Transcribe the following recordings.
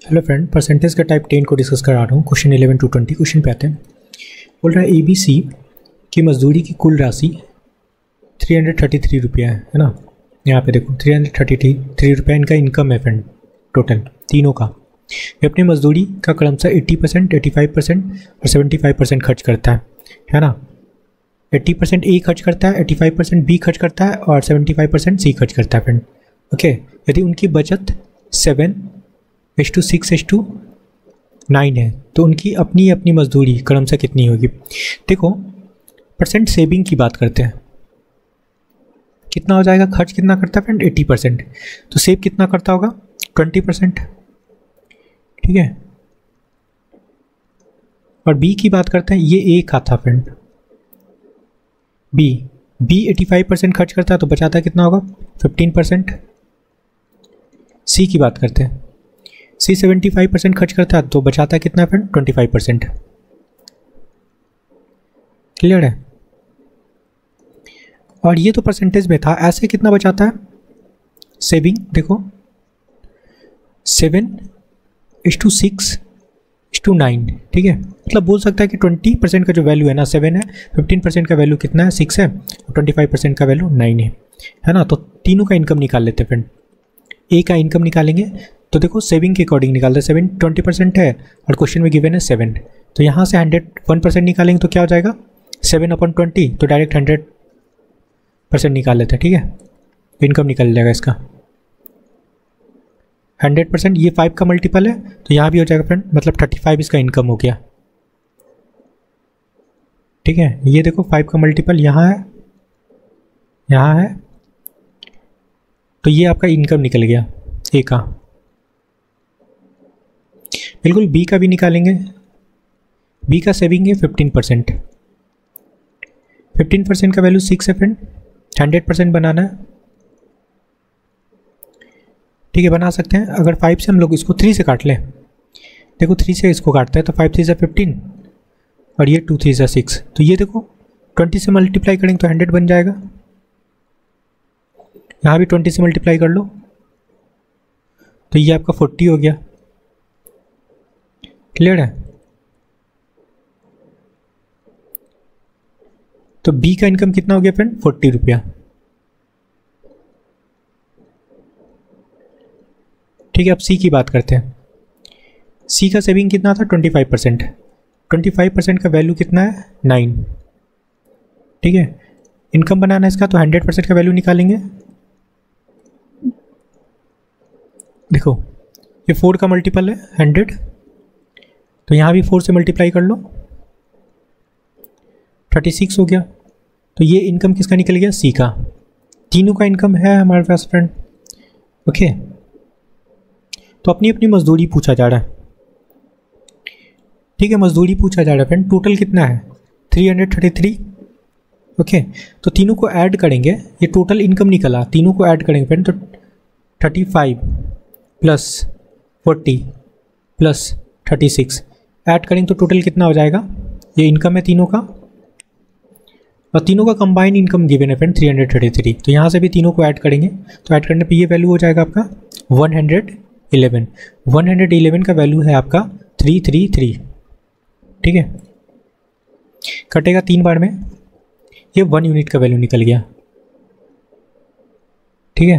Hello friend, percentage का type 10 को discuss करा रहा हूँ। क्वेश्चन 11 to 20 क्वेश्चन पे आते हैं। बोल रहा है ABC की मजदूरी की कुल राशि 333 रुपया है ना। यहाँ पे देखो 333 रुपया इनका इनकम है फ्रेंड, टोटल तीनों का। ये अपनी मजदूरी का क्रमशः 80%, 85% और 75% खर्च करता है ना। 80% ए खर्च करता है, 85% बी खर्च करता है और 75% सी खर्च करता है फ्रेंड। ओके, यदि उनकी बचत 7:6:9 है तो उनकी अपनी अपनी मजदूरी क्रमशः कितनी होगी। देखो, परसेंट सेविंग की बात करते हैं। कितना हो जाएगा, खर्च कितना करता है फ्रेंड 80%, तो सेव कितना करता होगा 20%। ठीक है, और बी की बात करते हैं। ये ए का था फ्रेंड, बी 85% खर्च करता है तो बचाता कितना होगा 15%। सी की बात करते हैं, सी 75% खर्च करता है तो बचाता कितना फ्रेंड 25%। क्लियर है। और ये तो परसेंटेज में था, ऐसे कितना बचाता है सेविंग। देखो 7:6:9, ठीक है। मतलब बोल सकता है कि 20% का जो वैल्यू है ना 7 है, 15% का वैल्यू कितना है 6 है, और 25% का वैल्यू 9 है ना। तो तीनों का इनकम निकाल लेते हैं फ्रेंड। ए का इनकम निकालेंगे तो देखो सेविंग के अकॉर्डिंग निकालते हैं। 20% है और क्वेश्चन में गिवन है 7, तो यहाँ से 101% निकालेंगे तो क्या हो जाएगा 7/20, तो डायरेक्ट 100% निकाल लेते हैं। ठीक है, इनकम निकल जाएगा इसका 100%। ये 5 का मल्टीपल है तो यहाँ भी हो जाएगा फ्रेंड, मतलब 35 इसका इनकम हो गया। ठीक है, ये देखो 5 का मल्टीपल यहाँ है, यहाँ है, तो ये आपका इनकम निकल गया ए का। बिल्कुल बी का भी निकालेंगे। बी का सेविंग है 15%। 15% का वैल्यू 6 है फ्रेंड, 100% बनाना है। ठीक है, बना सकते हैं। अगर 5 से हम लोग इसको 3 से काट लें, देखो 3 से इसको काटता है तो 5 3 से 15 और ये 2 3 से 6, तो ये देखो 20 से मल्टीप्लाई करेंगे तो 100 बन जाएगा। यहाँ भी 20 से मल्टीप्लाई कर लो तो ये आपका 40 हो गया। क्लियर है। तो बी का इनकम कितना हो गया फ्रेंड 40 रुपया। ठीक है, अब सी की बात करते हैं। सी का सेविंग कितना था 25%। 25% का वैल्यू कितना है 9। ठीक है, इनकम बनाना है इसका तो 100% का वैल्यू निकालेंगे। देखो ये 4 का मल्टीपल है 100, तो यहाँ भी 4 से मल्टीप्लाई कर लो 36 हो गया। तो ये इनकम किसका निकल गया सी का। तीनों का इनकम है हमारे पास फ्रेंड। ओके, तो अपनी अपनी मजदूरी पूछा जा रहा है। ठीक है, मजदूरी पूछा जा रहा है फ्रेंड। टोटल कितना है 333। ओके, तो तीनों को ऐड करेंगे, ये टोटल इनकम निकला। तीनों को ऐड करेंगे फ्रेंड तो 35 + 40 + 36 ऐड करेंगे तो टोटल कितना हो जाएगा। ये इनकम है तीनों का, और तीनों का कंबाइन इनकम गिवन है फ्रेंड 333। तो यहाँ से भी तीनों को ऐड करेंगे तो ऐड करने पे ये वैल्यू हो जाएगा आपका 111। 111 का वैल्यू है आपका 333। ठीक है, कटेगा 3 बार में, ये 1 यूनिट का वैल्यू निकल गया। ठीक है,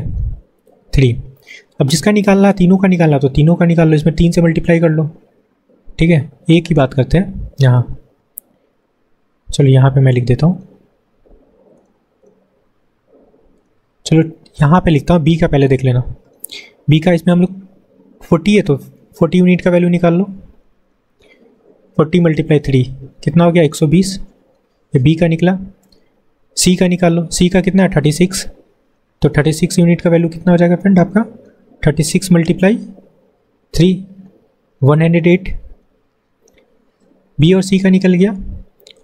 3। अब जिसका निकालना है तीनों का निकालना, तो तीनों का निकाल लो, इसमें 3 से मल्टीप्लाई कर लो। ठीक है, ए की बात करते हैं यहाँ। चलो यहाँ पे मैं लिख देता हूँ। चलो यहाँ पे लिखता हूँ, बी का पहले देख लेना। बी का इसमें हम लोग 40 है तो 40 यूनिट का वैल्यू निकाल लो। 40 × 3 कितना हो गया 120, ये बी का निकला। सी का निकाल लो, सी का कितना है 36, तो 36 यूनिट का वैल्यू कितना हो जाएगा फ्रेंड आपका 36 × 3 108। बी और सी का निकल गया।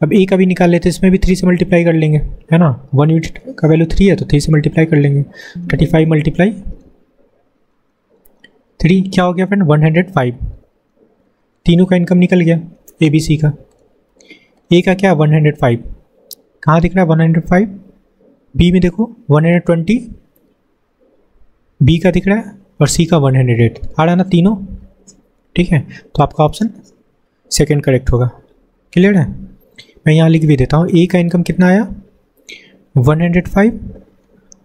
अब ए का भी निकाल लेते, इसमें भी 3 से मल्टीप्लाई कर लेंगे, है ना। 1 यूनिट का वैल्यू 3 है तो 3 से मल्टीप्लाई कर लेंगे। 35 × 3 क्या हो गया फ्रेंड 105। तीनों का इनकम निकल गया ए बी सी का। ए का क्या 105, कहाँ दिख रहा है 105। बी में देखो 120, बी का दिख रहा है और सी का 108 आ रहा है ना तीनों। ठीक है, तो आपका ऑप्शन सेकंड करेक्ट होगा। क्लियर है? मैं यहाँ लिख भी देता हूँ, ए का इनकम कितना आया 105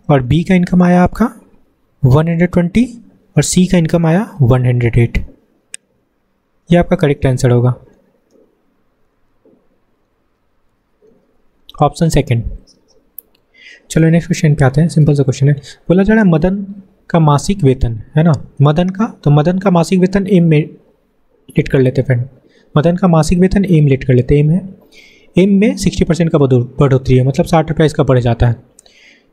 और बी का इनकम आया आपका 120 और सी का इनकम आया 108। ये आपका करेक्ट आंसर होगा, ऑप्शन सेकंड। चलो नेक्स्ट क्वेश्चन पे आते हैं। सिंपल सा क्वेश्चन है, बोला जा रहा है मदन का मासिक वेतन है ना, मदन का, तो मदन का मासिक वेतन एम में लेट कर लेते हैं फ्रेंड। मदन का मासिक वेतन एम लेट कर लेते हैं। एम में 60% का बढ़ोतरी है, मतलब 60 रुपये इसका बढ़ जाता है।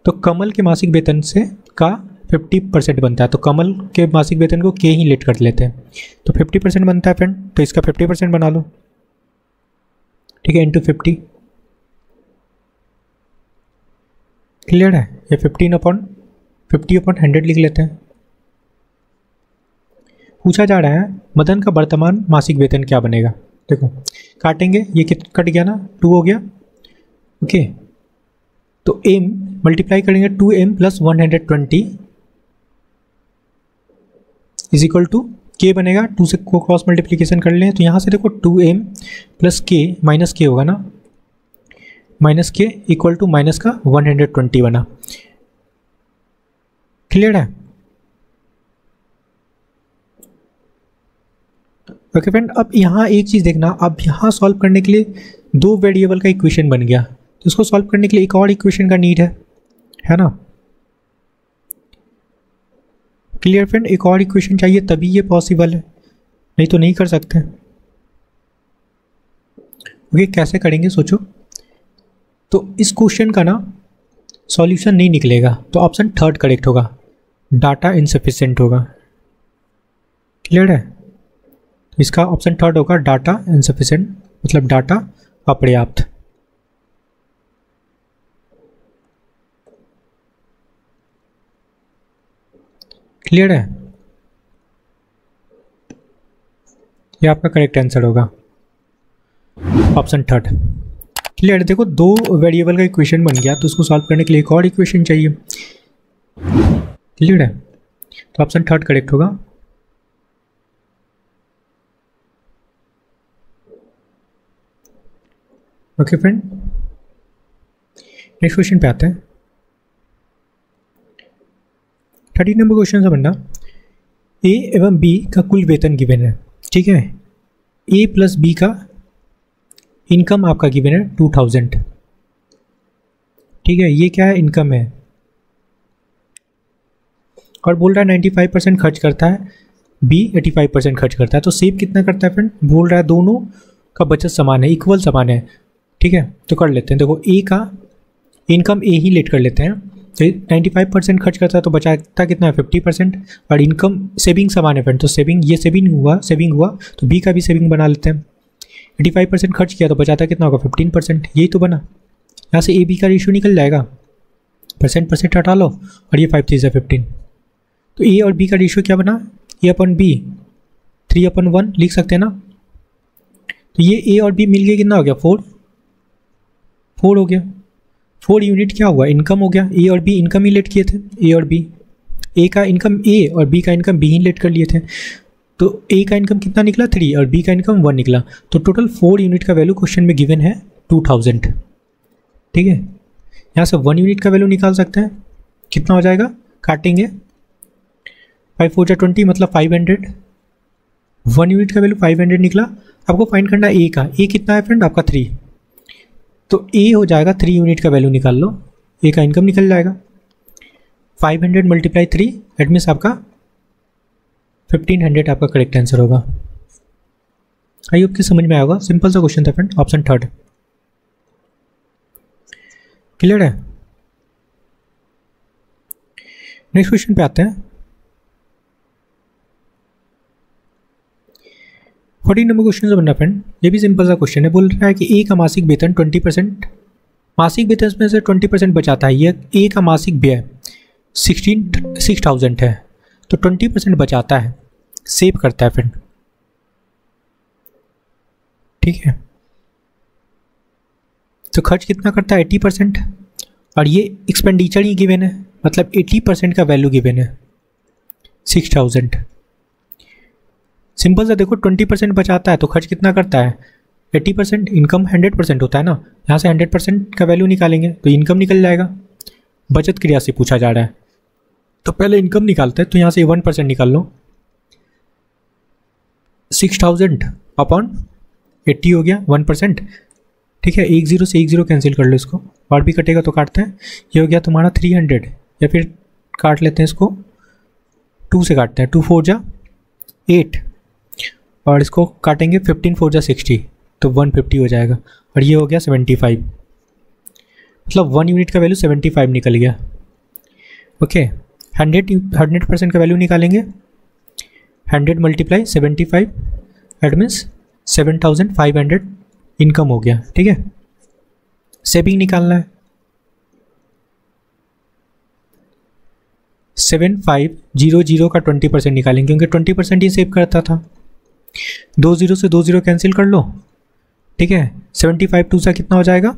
तो कमल के मासिक वेतन से का 50% बनता है, तो कमल के मासिक वेतन को के ही लेट कर लेते हैं, तो 50% बनता है फ्रेंड, तो इसका 50% बना लो। ठीक है, इंटू 50। क्लियर है? ये 50/100 लिख लेते हैं। पूछा जा रहा है मदन का वर्तमान मासिक वेतन क्या बनेगा। देखो काटेंगे, ये कट गया ना, 2 हो गया। ओके, तो एम मल्टीप्लाई करेंगे 2m + 120 इज इक्वल टू के बनेगा। 2 से को क्रॉस मल्टीप्लीकेशन कर लें, तो यहाँ से देखो 2m + k माइनस के होगा ना, माइनस के इक्वल टू माइनस का 120 बना। क्लियर है? ओके फ्रेंड, अब यहाँ एक चीज़ देखना, अब यहाँ सॉल्व करने के लिए 2 वेरिएबल का इक्वेशन बन गया, तो इसको सॉल्व करने के लिए एक और इक्वेशन का नीड है ना। Clear friend? एक और इक्वेशन चाहिए तभी ये पॉसिबल है, नहीं तो नहीं कर सकते। ओके, कैसे करेंगे सोचो। तो इस क्वेश्चन का ना सॉल्यूशन नहीं निकलेगा, तो ऑप्शन थर्ड करेक्ट होगा, डाटा इनसफिशिएंट होगा। क्लियर है? तो इसका ऑप्शन थर्ड होगा, डाटा इनसफिशिएंट, मतलब डाटा अपर्याप्त। क्लियर है? ये आपका करेक्ट आंसर होगा, ऑप्शन थर्ड। क्लियर? देखो 2 वेरिएबल का इक्वेशन बन गया, तो उसको सॉल्व करने के लिए एक और इक्वेशन चाहिए। क्लियर है? तो ऑप्शन थर्ड करेक्ट होगा। ओके फ्रेंड, नेक्स्ट क्वेश्चन पे आते हैं। 30 नंबर क्वेश्चन से बनना, ए एवं बी का कुल वेतन गिवन है। ठीक है, ए प्लस बी का इनकम आपका गिवन है 2000। ठीक है, ये क्या है, इनकम है, और बोल रहा है 95% खर्च करता है, बी 85% खर्च करता है। तो सेव कितना करता है फ्रेंड? बोल रहा है दोनों का बचत समान है, इक्वल समान है। ठीक है, तो कर लेते हैं। देखो ए का इनकम ए ही लेट कर लेते हैं, तो 95% खर्च करता है, तो बचाता कितना है 50%, और इनकम सेविंग समान है फ्रेंड, तो सेविंग, ये सेविंग हुआ तो बी का भी सेविंग बना लेते हैं। 85% खर्च किया तो बचाता कितना होगा 15%, यही तो बना। यहाँ से ए बी का रेशियो निकल जाएगा, परसेंट हटा लो, और ये 5 3 से 15, तो ए और बी का रेशियो क्या बना, A/B 3/1 लिख सकते हैं ना। तो ये ए और बी मिल गए, कितना हो गया 4 हो गया। 4 यूनिट क्या हुआ, इनकम हो गया। ए और बी इनकम ही लेट किए थे, ए और बी, ए का इनकम ए और बी का इनकम बी ही लेट कर लिए थे, तो ए का इनकम कितना निकला 3 और बी का इनकम 1 निकला। तो टोटल 4 यूनिट का वैल्यू क्वेश्चन में गिवन है 2000। ठीक है, यहाँ से 1 यूनिट का वैल्यू निकाल सकते हैं, कितना हो जाएगा, काटेंगे 5 4 20 मतलब 500। 1 यूनिट का वैल्यू 500 निकला। आपको फाइंड करना ए का, ए कितना है फ्रेंड आपका 3, तो ए हो जाएगा 3 यूनिट का वैल्यू निकाल लो, ए का इनकम निकल जाएगा। 500 × 3 दैट मीन्स आपका 1500 आपका करेक्ट आंसर होगा। आई होप कि समझ में आएगा, सिंपल सा क्वेश्चन था फ्रेंड, ऑप्शन थर्ड। क्लियर है? नेक्स्ट क्वेश्चन पे आते हैं। 40 नंबर क्वेश्चन से बनना फ्रेंड, ये भी सिंपल सा क्वेश्चन है। बोल रहा है कि ए का मासिक वेतन 20%, मासिक वेतन में से 20% बचाता है। ये ए का मासिक व्यय 6,000 है, तो 20% बचाता है, सेव करता है फ्रेंड। ठीक है, तो खर्च कितना करता है 80%, और ये एक्सपेंडिचर ही गिवन है, मतलब 80% का वैल्यू गिवन है 6,000। सिंपल सा देखो 20% बचाता है तो खर्च कितना करता है 80%, इनकम 100% होता है ना, यहाँ से 100% का वैल्यू निकालेंगे तो इनकम निकल जाएगा। बचत क्रिया से पूछा जा रहा है तो पहले इनकम निकालते हैं, तो यहाँ से 1% निकाल लो, 6000 अपॉन 80 हो गया 1%, ठीक है। एक जीरो से एक जीरो कैंसिल कर लो इसको, और भी कटेगा तो काटते हैं, ये हो गया तुम्हारा 300, या फिर काट लेते हैं इसको 2 से काटते हैं, 2 4 जा 8, और इसको काटेंगे 15 4 जा 60, तो 150 हो जाएगा, और ये हो गया 75, मतलब 1 यूनिट का वैल्यू 75 निकल गया। ओके 100% का वैल्यू निकालेंगे, 100 मल्टीप्लाई 75 एट मीन्स 7500 इनकम हो गया, ठीक है। सेविंग निकालना है, 7500 का 20% निकालेंगे, क्योंकि 20% ही सेव करता था। 2 0 से 2 0 कैंसिल कर लो, ठीक है। 75 2 सा कितना हो जाएगा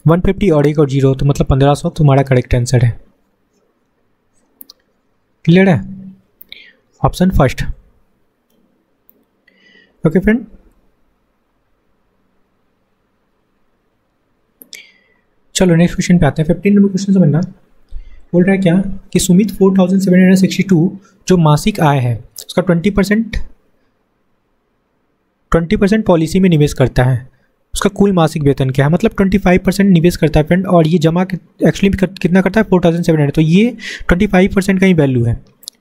150, और एक और जीरो तो मतलब 1500 तुम्हारा करेक्ट आंसर है। क्लियर है, ऑप्शन फर्स्ट। ओके फ्रेंड, चलो नेक्स्ट क्वेश्चन पे आते हैं। 15 नंबर क्वेश्चन समझना, बोल रहा है क्या कि सुमित 4762 जो मासिक आय है उसका 20% पॉलिसी में निवेश करता है, उसका कुल मासिक वेतन क्या है, मतलब 25% निवेश करता है फ्रेंड, और ये जमा एक्चुअली कितना करता है 4700, तो ये 25% का ही वैल्यू है,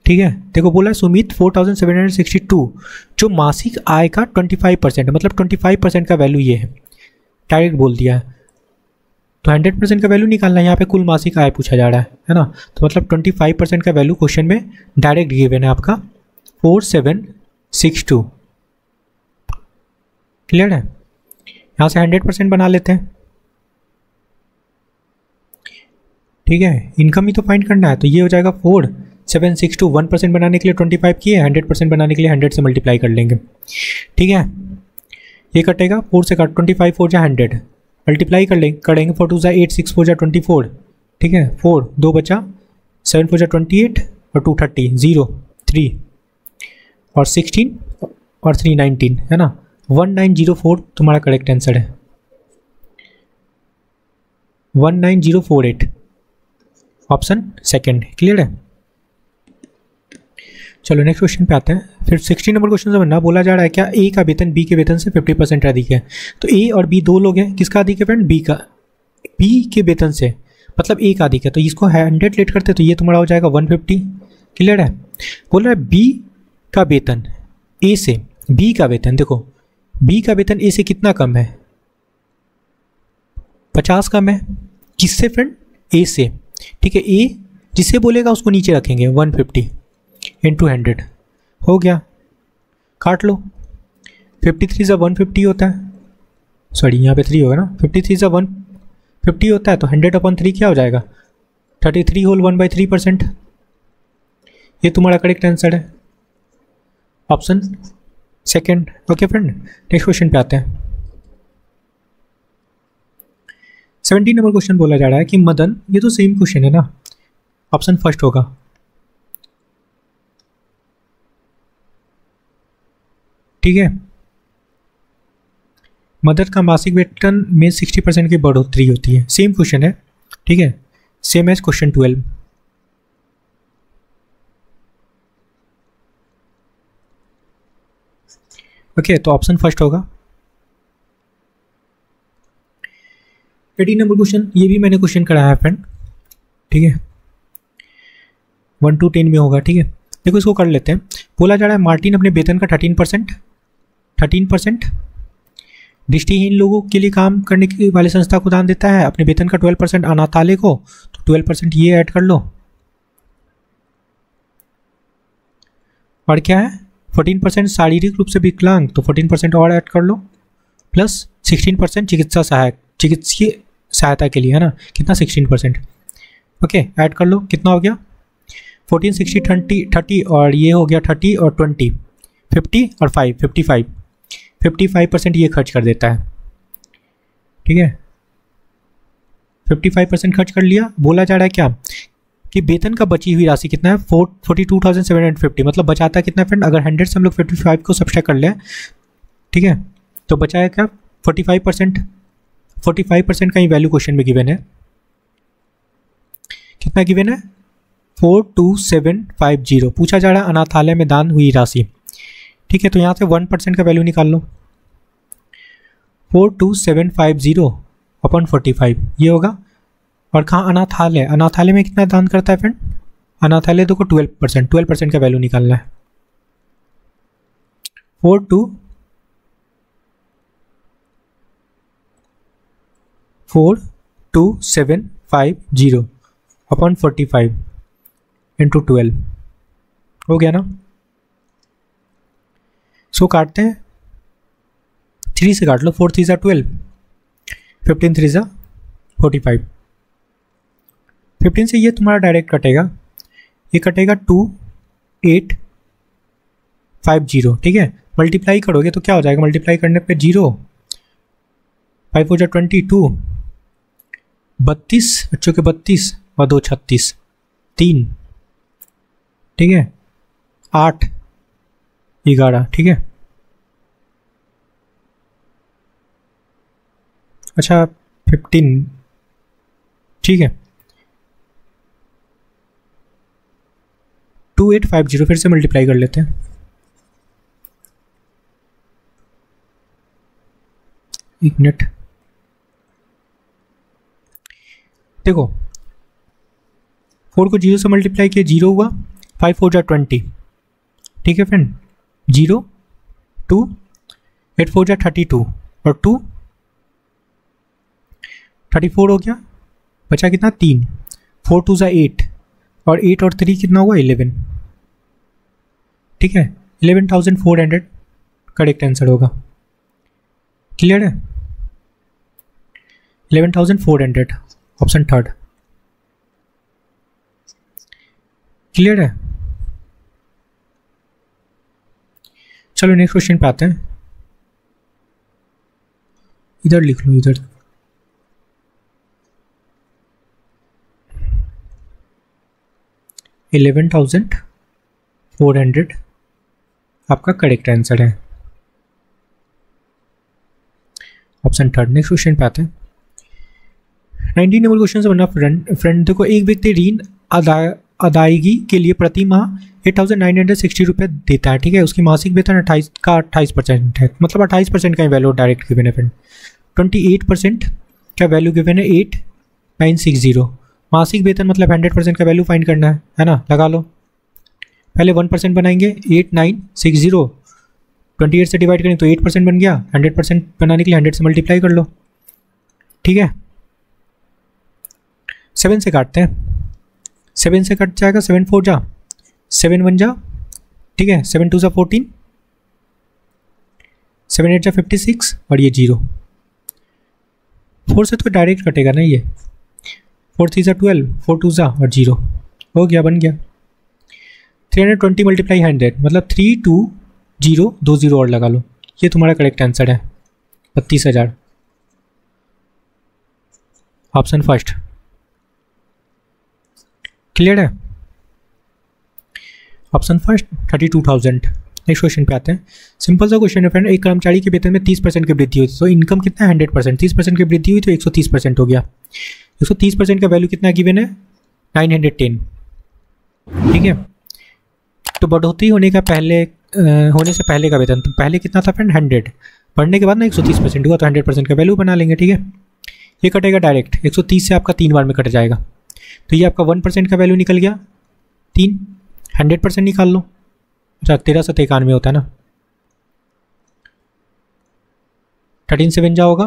ठीक है। देखो बोला है सुमित 4762 जो मासिक आय का 25%, मतलब 25% का वैल्यू ये है, डायरेक्ट बोल दिया है। तो 100% का वैल्यू निकालना है, यहाँ पे कुल मासिक आय पूछा जा रहा है ना, तो मतलब 25% का वैल्यू क्वेश्चन में डायरेक्ट गिवन है आपका 4762। क्लियर है, यहाँ से 100% बना लेते हैं, ठीक है। इनकम ही तो फाइंड करना है, तो ये हो जाएगा 4762, 1% बनाने के लिए 25 किए, 100% बनाने के लिए 100 से मल्टीप्लाई कर लेंगे, ठीक है। ये कटेगा 4 से काट, 25 4 जा 100 मल्टीप्लाई करेंगे 4 2 जा 8 6 4 जा 24, ठीक है। 4 2 बचा, 7 4 जा 28 और 2 30 0 3 और 16 और 3 19 है ना, 1904 तुम्हारा करेक्ट आंसर है, 19048 ऑप्शन सेकंड। क्लियर है, चलो नेक्स्ट क्वेश्चन पे आते हैं। फिर 16 नंबर क्वेश्चन समझना, बोला जा रहा है क्या ए का वेतन बी के वेतन से 50% अधिक है, तो ए और बी दो लोग हैं, किसका अधिक है फ्रेंड बी का, बी के वेतन से मतलब ए का अधिक है, तो इसको 100 लेट करते तो ये तुम्हारा हो जाएगा 150। क्लियर है, बोल रहा है बी का वेतन ए से, बी का वेतन देखो बी का वेतन ए से कितना कम है 50 कम है, किससे फ्रेंड ए से, ठीक है। ए जिसे बोलेगा उसको नीचे रखेंगे, 150 इंटू 100 हो गया, काट लो, 53 से 150 होता है, सॉरी यहाँ पे 3 होगा ना, 53 से 150 होता है, तो 100/3 क्या हो जाएगा 33 होल 1/3%, ये तुम्हारा करेक्ट आंसर है, option second. Okay friend, next question पे आते हैं। 17 नंबर क्वेश्चन बोला जा रहा है कि मदन, ये तो सेम क्वेश्चन है ना, ऑप्शन फर्स्ट होगा, ठीक है। मदर का मासिक वेतन में 60% की बढ़ोतरी होती है, सेम क्वेश्चन है, ठीक है, सेम एज क्वेश्चन 12। ओके तो ऑप्शन फर्स्ट होगा। 18 नंबर क्वेश्चन, ये भी मैंने क्वेश्चन कराया है फ्रेंड, ठीक है, 1 to 10 में होगा, ठीक है। देखो इसको कर लेते हैं, बोला जा रहा है मार्टिन अपने वेतन का 13% दृष्टिहीन लोगों के लिए काम करने की वाले संस्था को दान देता है, अपने वेतन का 12% अनाथालय को, तो 12% ये ऐड कर लो, और क्या है 14% शारीरिक रूप से विकलांग, तो 14% और ऐड कर लो, प्लस 16% चिकित्सीय सहायता के लिए, है ना, कितना 16%, ओके ऐड कर लो, कितना हो गया 14 60 30 और ये हो गया 30 और 20 50 और 5 55% ये खर्च कर देता है, ठीक है। 55% खर्च कर लिया। बोला जा रहा है क्या कि वेतन का बची हुई राशि कितना है 42,750, मतलब बचाता कितना है फ्रेंड, अगर 100 से हम लोग 55 को सब्सट्रैक्ट कर लें, ठीक है, तो बचा है क्या 45%। 45% का ही वैल्यू क्वेश्चन में गिवन है, कितना गिवन है 42750। पूछा जा रहा है अनाथालय में दान हुई राशि, ठीक है, तो यहाँ से 1% का वैल्यू निकाल लो, 42750 अपॉन 45 ये होगा। और कहाँ अनाथालय, अनाथालय में कितना दान करता है फ्रेंड, अनाथालय देखो 12% का वैल्यू निकालना है। 42750 अपॉन 45 इंटू 12 हो गया ना। सो काटते हैं, 3 से काट लो, 4 3 12, 15 3 45, 15 से ये तुम्हारा डायरेक्ट कटेगा, ये कटेगा 2850, ठीक है। मल्टीप्लाई करोगे तो क्या हो जाएगा, मल्टीप्लाई करने पे 0, 5 4 22, 32 बच्चों के 32 और 2 36, 3, ठीक है, 8 11, ठीक है। अच्छा 15, ठीक है, 2850 फिर से मल्टीप्लाई कर लेते हैं, एक मिनट, देखो 4 को 0 से मल्टीप्लाई किया 0 हुआ, 5 4 20, ठीक है फ्रेंड, 0 2 8 4 32 और 2 34 हो गया, बचा कितना 3, 4 2 8 और 8 और 3 कितना हुआ 11, ठीक है, 11,400 करेक्ट आंसर होगा। क्लियर है, 11,400 ऑप्शन थर्ड। क्लियर है, चलो नेक्स्ट क्वेश्चन पे आते हैं, इधर लिख लो, इधर 11,400 आपका करेक्ट आंसर है, ऑप्शन थर्ड। नेक्स्ट क्वेश्चन पे आते हैं, 19 नंबर क्वेश्चन से बनना फ्रेंड, देखो एक व्यक्ति ऋण अदायगी के लिए प्रति माह 8,960 रुपये देता है, ठीक है, उसकी मासिक वेतन 28% है, मतलब 28% का वैल्यू डायरेक्ट गिवन है फ्रेंड। 28% का वैल्यू गिवन है 8,960, मासिक वेतन मतलब 100% का वैल्यू फाइंड करना है ना, लगा लो। पहले 1% बनाएंगे, 8,960 28 से डिवाइड करें तो 8% बन गया, 100% बनाने के लिए 100 से मल्टीप्लाई कर लो, ठीक है। 7 से काटते हैं, 7 से कट जाएगा, 7 4 जा 7 1 जा, ठीक है, 7 2 14, 7 8 56 और ये 0, 4 से तो डायरेक्ट कटेगा ना, ये 4 3 12, 4 2 और 0 हो गया, बन गया। 320 मल्टीप्लाई 100 मतलब 320 2 0 और लगा लो, ये तुम्हारा करेक्ट आंसर है 32,000, ऑप्शन फर्स्ट। क्लियर है, ऑप्शन फर्स्ट 32,000। नेक्स्ट क्वेश्चन पे आते हैं, सिंपल सा क्वेश्चन है फ्रेंड, एक कर्मचारी के वेतन में 30% की वृद्धि हुई तो इनकम कितना है 100%, 30% की वृद्धि हुई तो 130% हो गया। 130% का वैल्यू कितना गिवन है 910, ठीक है। तो बढ़ोतरी होने का होने से पहले का वेतन, तो पहले कितना था फ्रेंड 100, बढ़ने के बाद ना 130% हुआ तो 100% का वैल्यू बना लेंगे, ठीक है। ये कटेगा डायरेक्ट, 130 से आपका 3 बार में कट जाएगा, तो ये आपका 1% का वैल्यू निकल गया 3, 100% निकाल लो, अच्छा 1391 होता है ना, 13 से 7 होगा,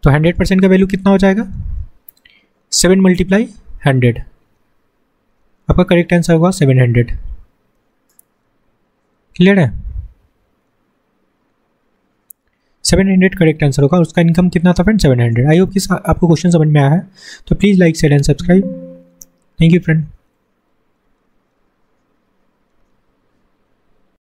तो 100% का वैल्यू कितना हो जाएगा 7 × 100, आपका करेक्ट आंसर होगा 700। क्लियर है, 700 करेक्ट आंसर होगा, उसका इनकम कितना था फ्रेंड 700। आई होप कि आपको क्वेश्चन समझ में आया है, तो please like share and subscribe. Thank you friend.